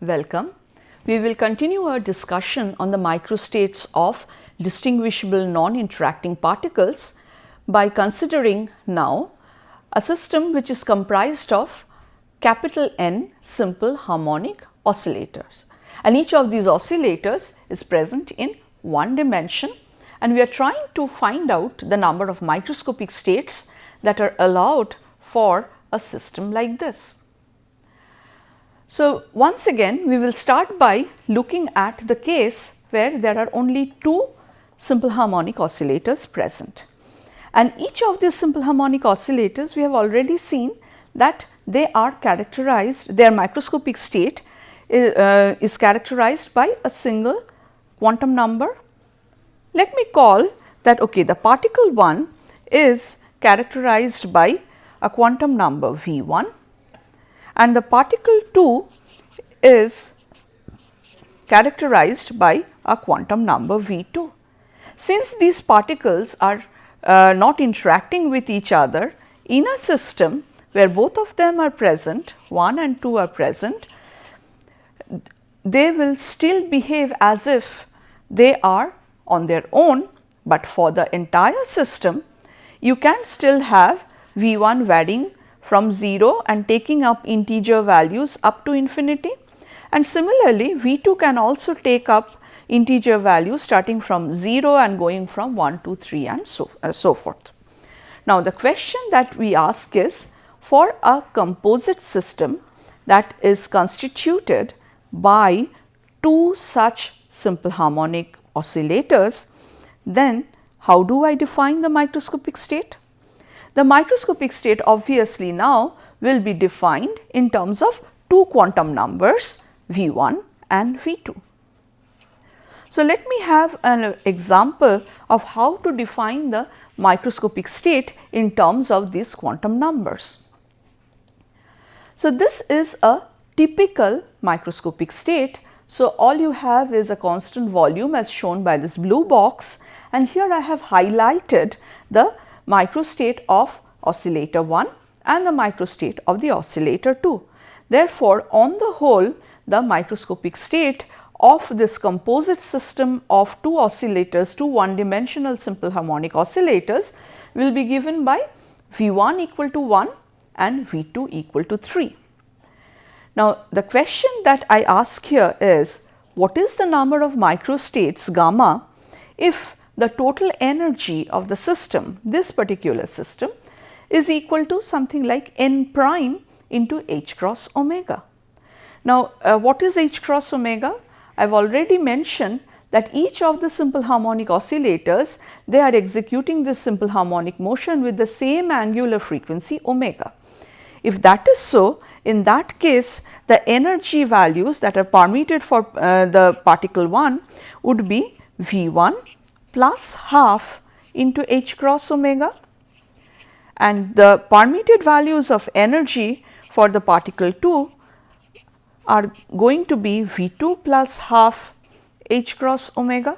Welcome. We will continue our discussion on the microstates of distinguishable non-interacting particles by considering now a system which is comprised of capital N simple harmonic oscillators, and each of these oscillators is present in one dimension, and we are trying to find out the number of microscopic states that are allowed for a system like this. So, once again we will start by looking at the case where there are only two simple harmonic oscillators present, and each of these simple harmonic oscillators we have already seen that they are characterized, their microscopic state is characterized by a single quantum number. Let me call that the particle 1 is characterized by a quantum number V1 and the particle 2 is characterized by a quantum number V2. Since these particles are not interacting with each other in a system where both of them are present, 1 and 2 are present, they will still behave as if they are on their own, but for the entire system you can still have V1 varying from 0 and taking up integer values up to infinity, and similarly V2 can also take up integer values starting from 0 and going from 1 to 3 and so forth. Now, the question that we ask is, for a composite system that is constituted by two such simple harmonic oscillators, then how do I define the microscopic state? The microscopic state obviously now will be defined in terms of two quantum numbers V1 and V2. So, let me have an example of how to define the microscopic state in terms of these quantum numbers. So, this is a typical microscopic state. So, all you have is a constant volume as shown by this blue box, and here I have highlighted the microstate of oscillator 1 and the microstate of the oscillator 2. Therefore, on the whole the microscopic state of this composite system of two oscillators, two one-dimensional simple harmonic oscillators, will be given by V1 equal to 1 and V2 equal to 3. Now, the question that I ask here is, what is the number of microstates gamma if the total energy of the system, this particular system, is equal to something like n prime into h cross omega. Now, what is h cross omega? I have already mentioned that each of the simple harmonic oscillators, they are executing this simple harmonic motion with the same angular frequency omega. If that is so, in that case the energy values that are permitted for the particle 1 would be V1 plus half into h cross omega, and the permitted values of energy for the particle 2 are going to be V2 plus half h cross omega,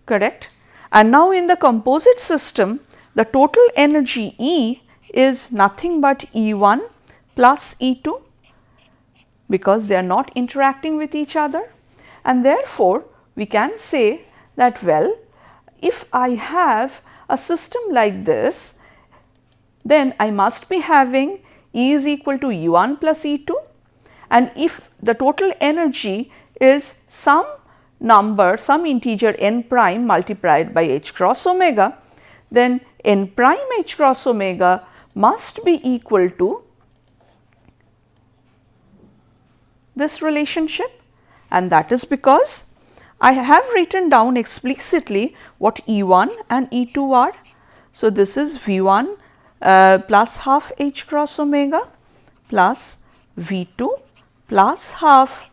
correct. And now, in the composite system the total energy E is nothing but E1 plus E2, because they are not interacting with each other, and therefore we can say that, well, if I have a system like this, then I must be having E is equal to E1 plus E2, and if the total energy is some number, some integer n prime multiplied by h cross omega, then n prime h cross omega must be equal to this relationship, and that is because I have written down explicitly what E1 and E2 are. So, this is V1 plus half h cross omega plus V2 plus half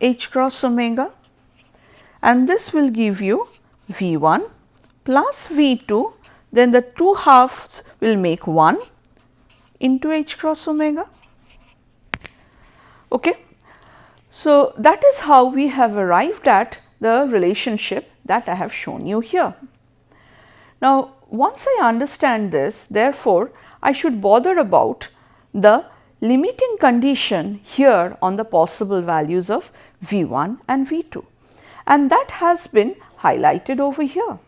h cross omega, and this will give you V1 plus V2, then the two halves will make 1 into h cross omega. Okay. So, that is how we have arrived at the relationship that I have shown you here. Now, once I understand this, therefore, I should bother about the limiting condition here on the possible values of V1 and V2, and that has been highlighted over here.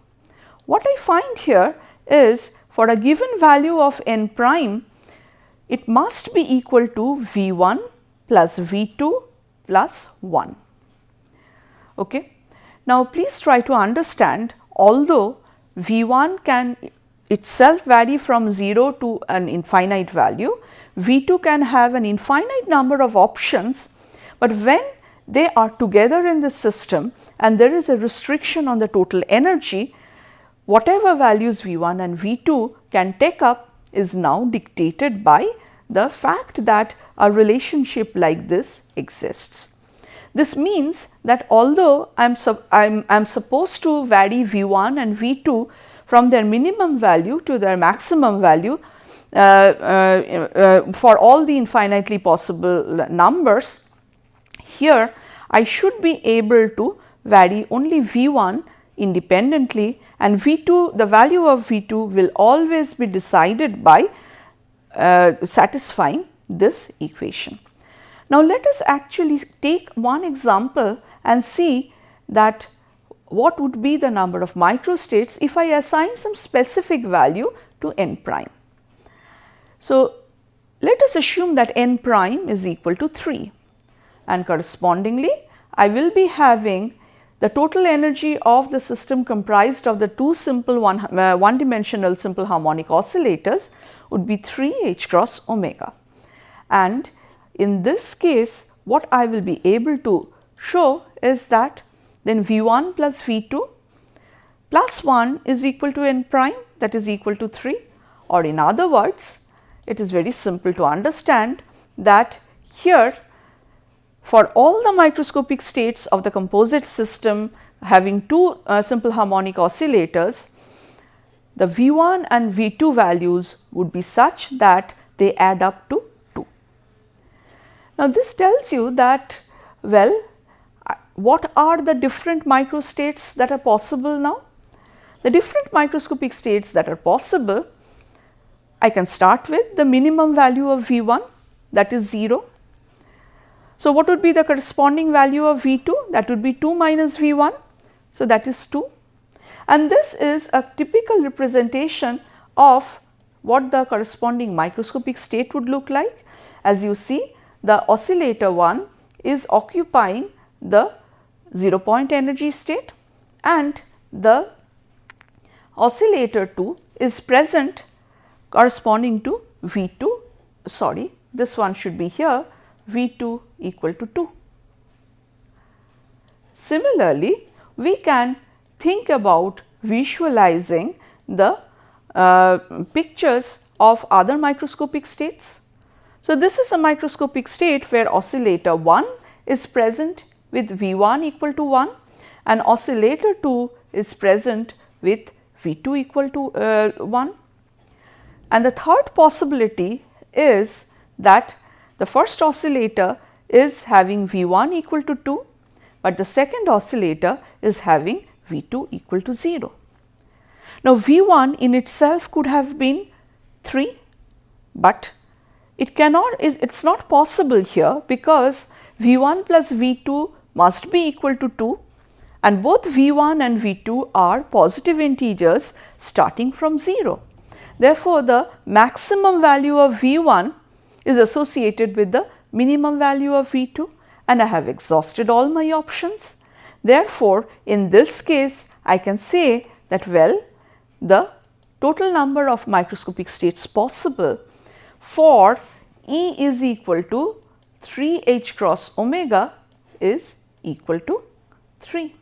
What I find here is for a given value of n prime, it must be equal to V1 plus V2 plus 1. Okay. Now, please try to understand, although V1 can itself vary from 0 to an infinite value, V2 can have an infinite number of options, but when they are together in the system and there is a restriction on the total energy, whatever values V1 and V2 can take up is now dictated by the fact that a relationship like this exists. This means that although I am supposed to vary V1 and V2 from their minimum value to their maximum value for all the infinitely possible numbers, here I should be able to vary only V1 independently, and V2, the value of V2 will always be decided by satisfying this equation. Now, let us actually take one example and see that what would be the number of microstates if I assign some specific value to n prime. So, let us assume that n prime is equal to 3, and correspondingly I will be having the total energy of the system comprised of the two simple one dimensional simple harmonic oscillators would be 3 h cross omega. And in this case, what I will be able to show is that then V1 plus V2 plus 1 is equal to n prime, that is equal to 3, or in other words, it is very simple to understand that here for all the microscopic states of the composite system having two simple harmonic oscillators, the V1 and V2 values would be such that they add up to 2. Now, this tells you that, well, what are the different microstates that are possible now? The different microscopic states that are possible, I can start with the minimum value of V1, that is 0. So, what would be the corresponding value of V2? That would be 2 minus V1, so that is 2. And this is a typical representation of what the corresponding microscopic state would look like. As you see, the oscillator 1 is occupying the 0 point energy state, and the oscillator 2 is present corresponding to V2, sorry, this one should be here, V2 equal to 2. Similarly, we can think about visualizing the pictures of other microscopic states. So, this is a microscopic state where oscillator 1 is present with V1 equal to 1 and oscillator 2 is present with V2 equal to 1. And the third possibility is that the first oscillator is having V1 equal to 2, but the second oscillator is having V2 equal to 0. Now, V1 in itself could have been 3, but it is not possible here because V1 plus V2 must be equal to 2 and both V1 and V2 are positive integers starting from 0. Therefore, the maximum value of V1 is associated with the minimum value of V2 and I have exhausted all my options. Therefore, in this case I can say that, well, the total number of microscopic states possible for E is equal to 3 h cross omega is equal to 3.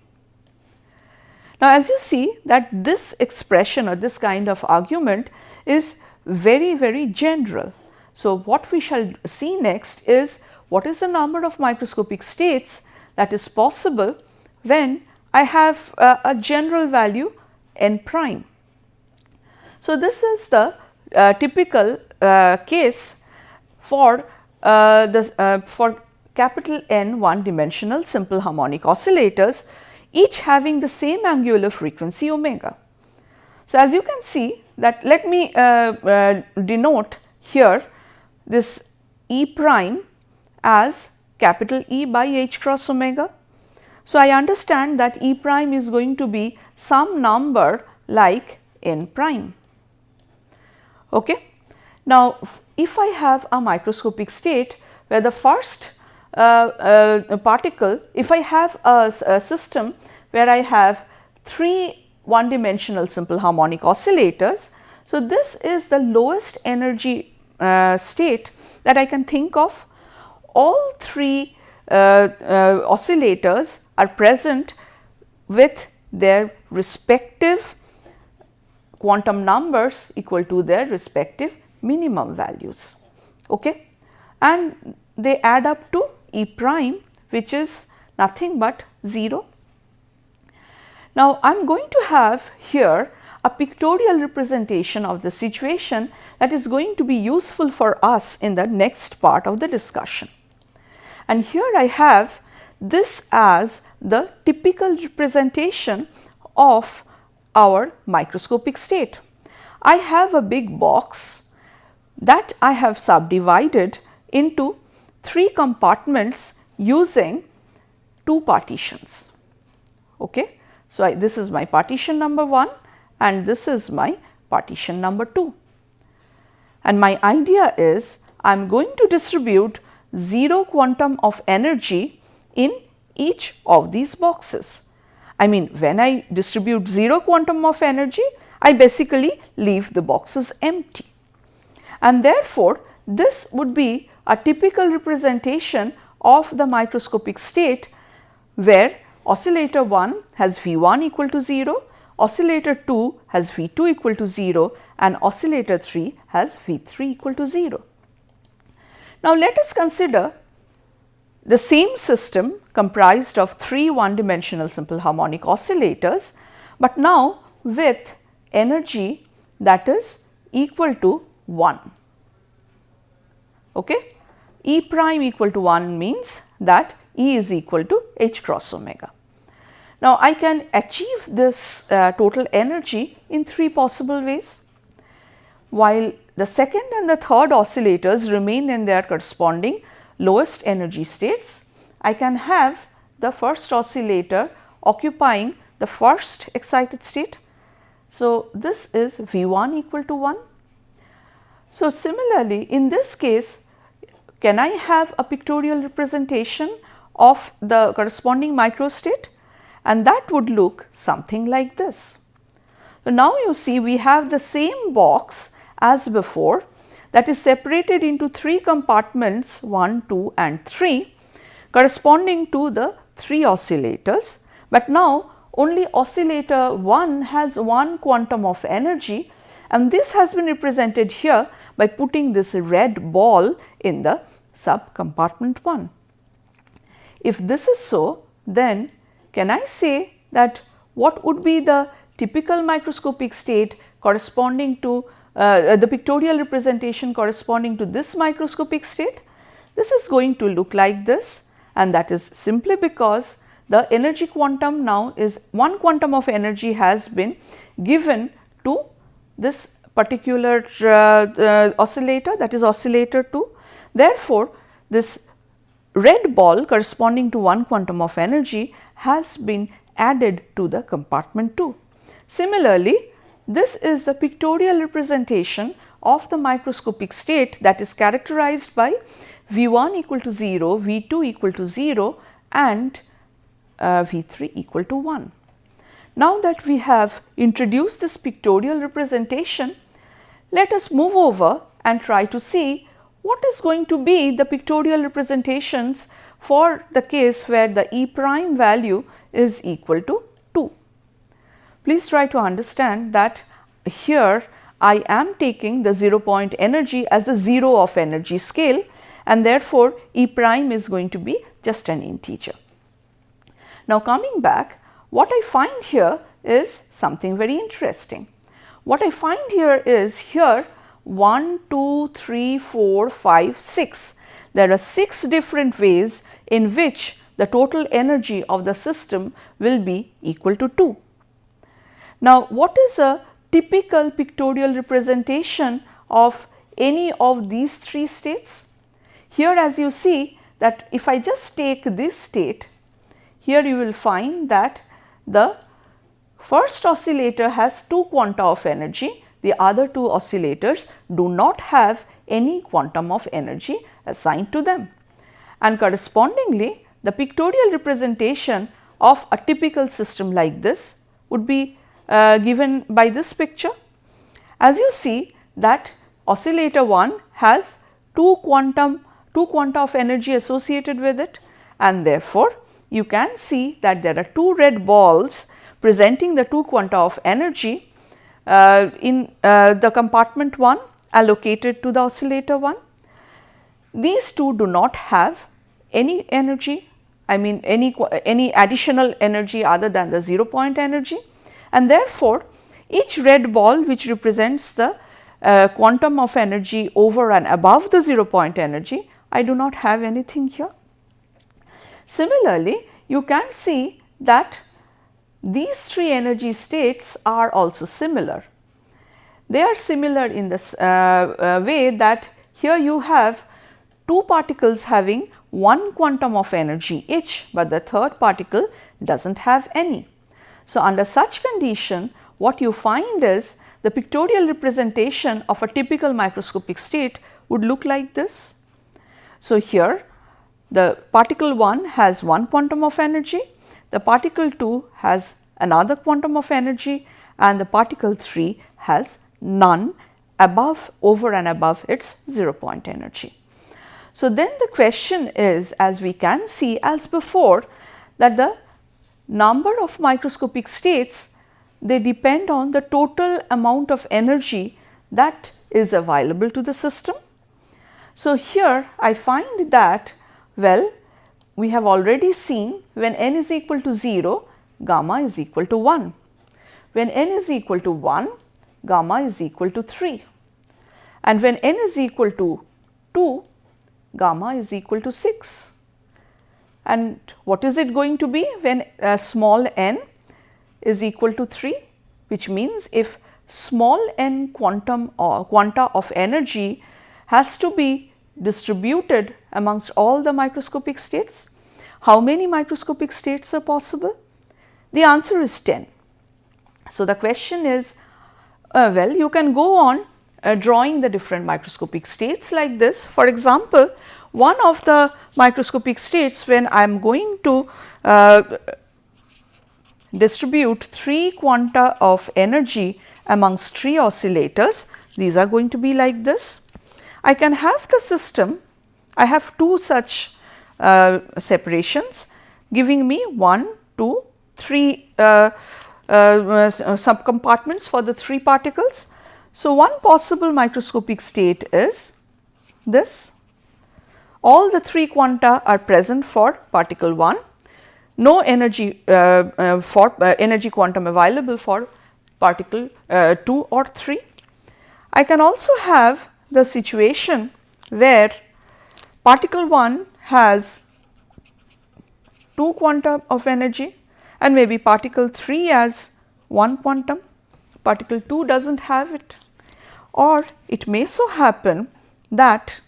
Now, as you see that this expression or this kind of argument is very general. So, what we shall see next is what is the number of microscopic states that is possible when I have a general value n prime. So, this is the typical case for capital N one dimensional simple harmonic oscillators, each having the same angular frequency omega. So, as you can see that, let me denote here this E prime as capital E by H cross omega. So, I understand that E prime is going to be some number like n prime. Okay. Now, if I have a microscopic state where the first particle, if I have a system where I have 3 one-dimensional simple harmonic oscillators. So, this is the lowest energy state that I can think of. All 3 oscillators are present with their respective quantum numbers equal to their respective minimum values, okay, and they add up to E prime, which is nothing but 0. Now, I am going to have here a pictorial representation of the situation that is going to be useful for us in the next part of the discussion. And here I have this as the typical representation of our microscopic state. I have a big box that I have subdivided into 3 compartments using 2 partitions. Okay. So, this is my partition number 1 and this is my partition number 2. And my idea is I am going to distribute 0 quantum of energy in each of these boxes. I mean, when I distribute 0 quantum of energy, I basically leave the boxes empty. And therefore, this would be a typical representation of the microscopic state where oscillator 1 has V1 equal to 0, oscillator 2 has V2 equal to 0 and oscillator 3 has V3 equal to 0. Now, let us consider the same system comprised of 3 one-dimensional simple harmonic oscillators, but now with energy that is equal to 1. Okay. E prime equal to 1 means that E is equal to H cross omega. Now, I can achieve this total energy in 3 possible ways. While the second and the third oscillators remain in their corresponding lowest energy states, I can have the first oscillator occupying the first excited state. So, this is V1 equal to 1. So, similarly, in this case, can I have a pictorial representation of the corresponding microstate? And that would look something like this. So, now you see we have the same box as before, that is separated into 3 compartments 1, 2 and 3 corresponding to the 3 oscillators, but now only oscillator 1 has 1 quantum of energy and this has been represented here by putting this red ball in the sub compartment 1. If this is so, then can I say that what would be the typical microscopic state corresponding to the pictorial representation corresponding to this microscopic state? This is going to look like this, and that is simply because the energy quantum now is 1 quantum of energy has been given to this particular oscillator, that is oscillator 2. Therefore, this red ball corresponding to 1 quantum of energy has been added to the compartment 2. Similarly, this is the pictorial representation of the microscopic state that is characterized by V1 equal to 0, V2 equal to 0 and V3 equal to 1. Now that we have introduced this pictorial representation, let us move over and try to see what is going to be the pictorial representations for the case where the E prime value is equal to 2. Please try to understand that here I am taking the 0 point energy as the 0 of energy scale, and therefore, E prime is going to be just an integer. Now, coming back, what I find here is something very interesting. What I find here is here 1, 2, 3, 4, 5, 6. There are 6 different ways in which the total energy of the system will be equal to 2. Now, what is a typical pictorial representation of any of these 3 states? here as you see that if I just take this state, here you will find that the first oscillator has 2 quanta of energy, the other 2 oscillators do not have any quantum of energy assigned to them. And correspondingly, the pictorial representation of a typical system like this would be given by this picture. As you see that oscillator 1 has 2 quanta of energy associated with it, and therefore, you can see that there are 2 red balls presenting the 2 quanta of energy in the compartment 1 allocated to the oscillator 1. These 2 do not have any energy, I mean any additional energy other than the 0 point energy, and therefore, each red ball which represents the quantum of energy over and above the 0 point energy, I do not have anything here. Similarly, you can see that these 3 energy states are also similar. They are similar in this way that here you have 2 particles having 1 quantum of energy each, but the third particle does not have any. So, under such condition, what you find is the pictorial representation of a typical microscopic state would look like this. So, here the particle 1 has 1 quantum of energy, the particle 2 has another quantum of energy, and the particle 3 has none above, over and above its 0 point energy. So, then the question is, as we can see as before, that the number of microscopic states, they depend on the total amount of energy that is available to the system. So, here I find that, well, we have already seen when n is equal to 0, gamma is equal to 1. When n is equal to 1, gamma is equal to 3. And when n is equal to 2, gamma is equal to 6. And what is it going to be when small n is equal to 3, which means if small n quanta of energy has to be distributed amongst all the microscopic states, how many microscopic states are possible? The answer is 10. So, the question is, well, you can go on drawing the different microscopic states like this. For example, one of the microscopic states, when I am going to distribute 3 quanta of energy amongst 3 oscillators, these are going to be like this. I can have the system, I have 2 such separations giving me 1, 2, 3 subcompartments for the 3 particles. So, one possible microscopic state is this. All the 3 quanta are present for particle 1, no energy energy quantum available for particle 2 or 3. I can also have the situation where particle 1 has 2 quanta of energy and maybe particle 3 has 1 quantum, particle 2 does not have it, or it may so happen that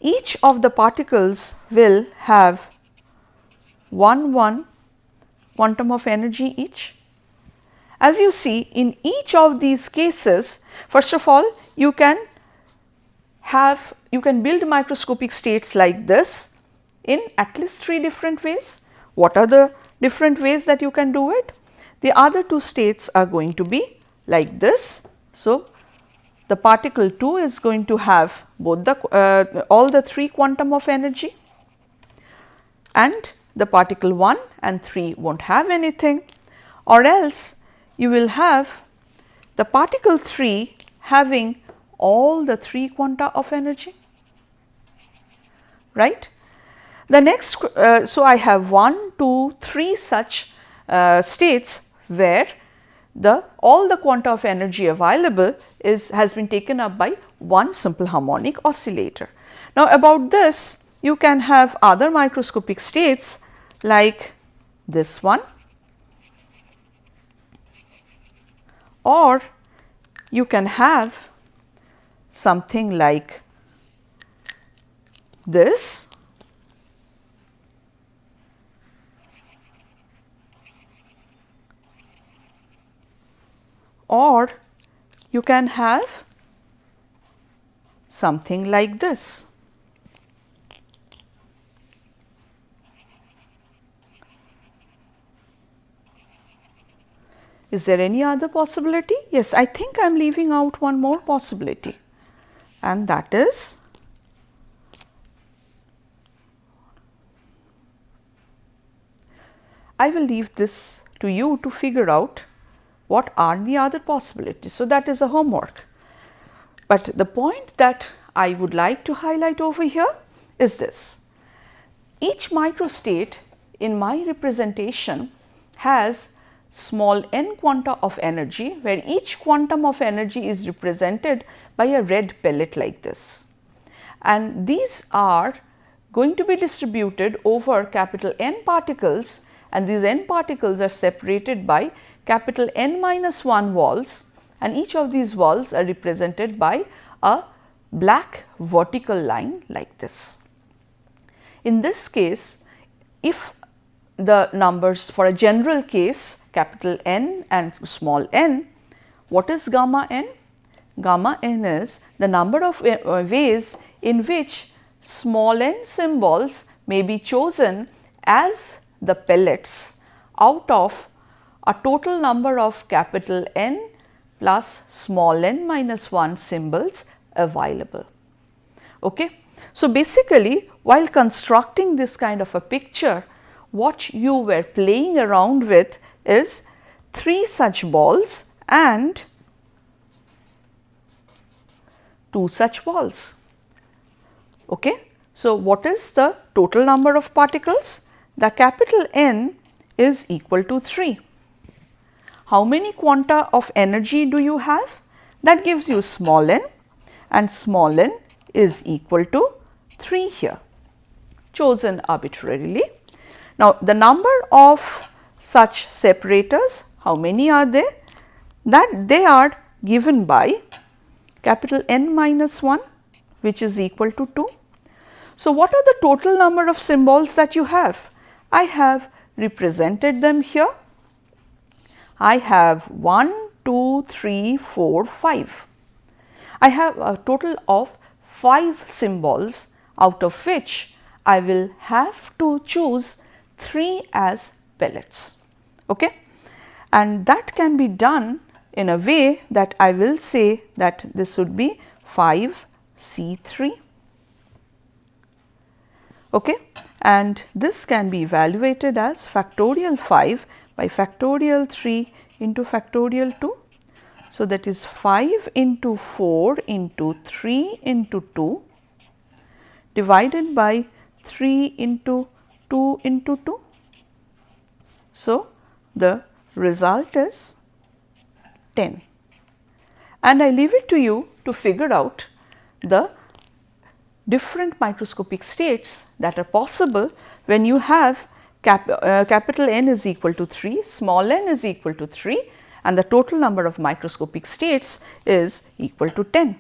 each of the particles will have 1 quantum of energy each. As you see, in each of these cases, first of all, you can build microscopic states like this in at least 3 different ways. What are the different ways that you can do it? The other 2 states are going to be like this. So, the particle 2 is going to have both the all the 3 quantum of energy, and the particle 1 and 3 will not have anything, or else you will have the particle 3 having all the 3 quanta of energy, right. The next, so I have 1, 2, 3 such states where all the quanta of energy available has been taken up by one simple harmonic oscillator. Now, about this, you can have other microscopic states like this one, or you can have something like this, or you can have something like this. Is there any other possibility? Yes, I think I am leaving out one more possibility, and that is I will leave this to you to figure out what are the other possibilities. So, that is a homework. But the point that I would like to highlight over here is this: each microstate in my representation has small n quanta of energy, where each quantum of energy is represented by a red pellet like this. And these are going to be distributed over capital N particles, and these N particles are separated by capital N minus 1 walls, and each of these walls are represented by a black vertical line like this. In this case, if the numbers for a general case capital N and small n, what is gamma n? Gamma n is the number of ways in which small n symbols may be chosen as the pellets out of a total number of capital N plus small n minus 1 symbols available. Okay. So, basically while constructing this kind of a picture, what you were playing around with is 3 such balls and 2 such balls. Okay. So, what is the total number of particles? The capital N is equal to 3. How many quanta of energy do you have? That gives you small n, and small n is equal to 3 here, chosen arbitrarily. Now, the number of such separators, how many are there? That they are given by capital N minus 1, which is equal to 2. So, what are the total number of symbols that you have? I have represented them here. I have 1, 2, 3, 4, 5. I have a total of 5 symbols, out of which I will have to choose 3 as pellets. Okay? And that can be done in a way that I will say that this would be 5 C3. Okay? And this can be evaluated as factorial 5 by factorial 3 into factorial 2. So, that is 5 into 4 into 3 into 2 divided by 3 into 2 into 2. So, the result is 10, and I leave it to you to figure out the different microscopic states that are possible when you have capital N is equal to 3, small n is equal to 3, and the total number of microscopic states is equal to 10.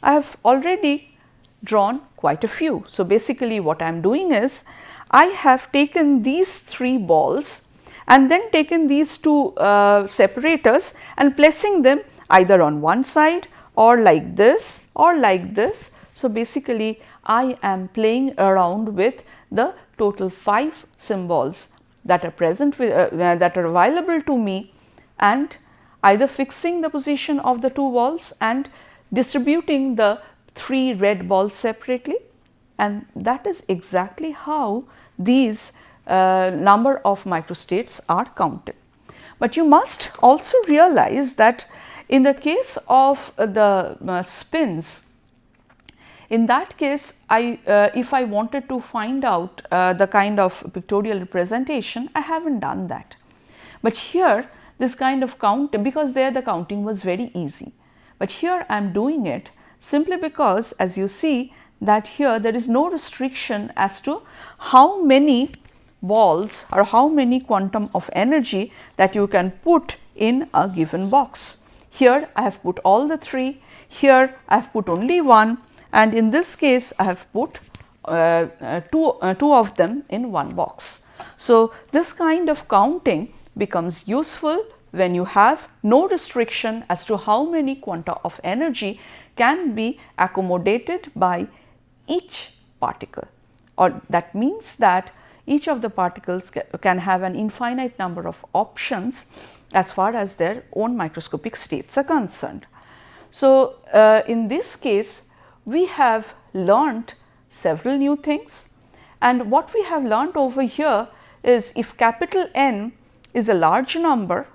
I have already drawn quite a few. So, basically what I am doing is I have taken these 3 balls and then taken these 2 separators and placing them either on one side or like this or like this. So, basically I am playing around with the total 5 symbols that are present with, that are available to me, and either fixing the position of the 2 balls and distributing the 3 red balls separately, and that is exactly how these number of microstates are counted. But you must also realize that in the case of the spins, in that case if I wanted to find out the kind of pictorial representation, I have not done that. But here this kind of count, because there the counting was very easy, but here I am doing it simply because, as you see, that here there is no restriction as to how many balls or how many quantum of energy that you can put in a given box. Here I have put all the 3, here I have put only 1, and in this case I have put two of them in one box. So, this kind of counting becomes useful when you have no restriction as to how many quanta of energy can be accommodated by each particle, or that means that each of the particles can have an infinite number of options as far as their own microscopic states are concerned. So, in this case we have learnt several new things, and what we have learnt over here is if capital N is a large number,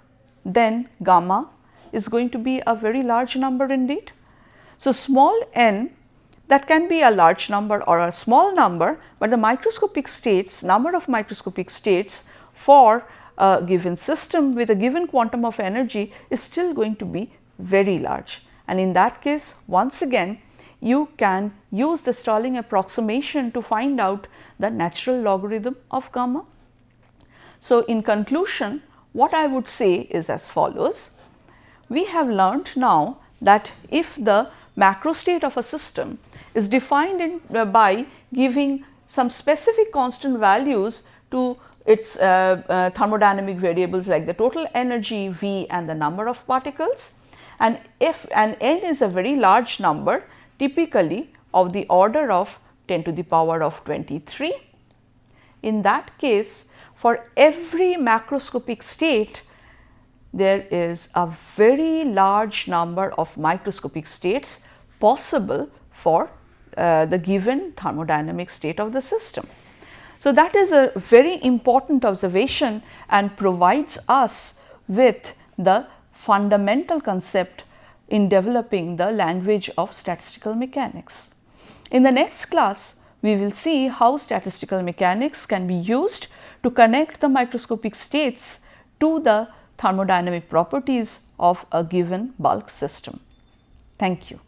then gamma is going to be a very large number indeed. So, small n, that can be a large number or a small number, but the microscopic states, number of microscopic states for a given system with a given quantum of energy is still going to be very large. And in that case, once again you can use the Stirling approximation to find out the natural logarithm of gamma. So, in conclusion, what I would say is as follows. We have learnt now that if the macrostate of a system is defined by giving some specific constant values to its thermodynamic variables like the total energy V and the number of particles, and if n is a very large number, typically of the order of 10 to the power of 23, in that case for every macroscopic state there is a very large number of microscopic states possible for the given thermodynamic state of the system. So, that is a very important observation and provides us with the fundamental concept in developing the language of statistical mechanics. In the next class, we will see how statistical mechanics can be used to connect the microscopic states to the thermodynamic properties of a given bulk system. Thank you.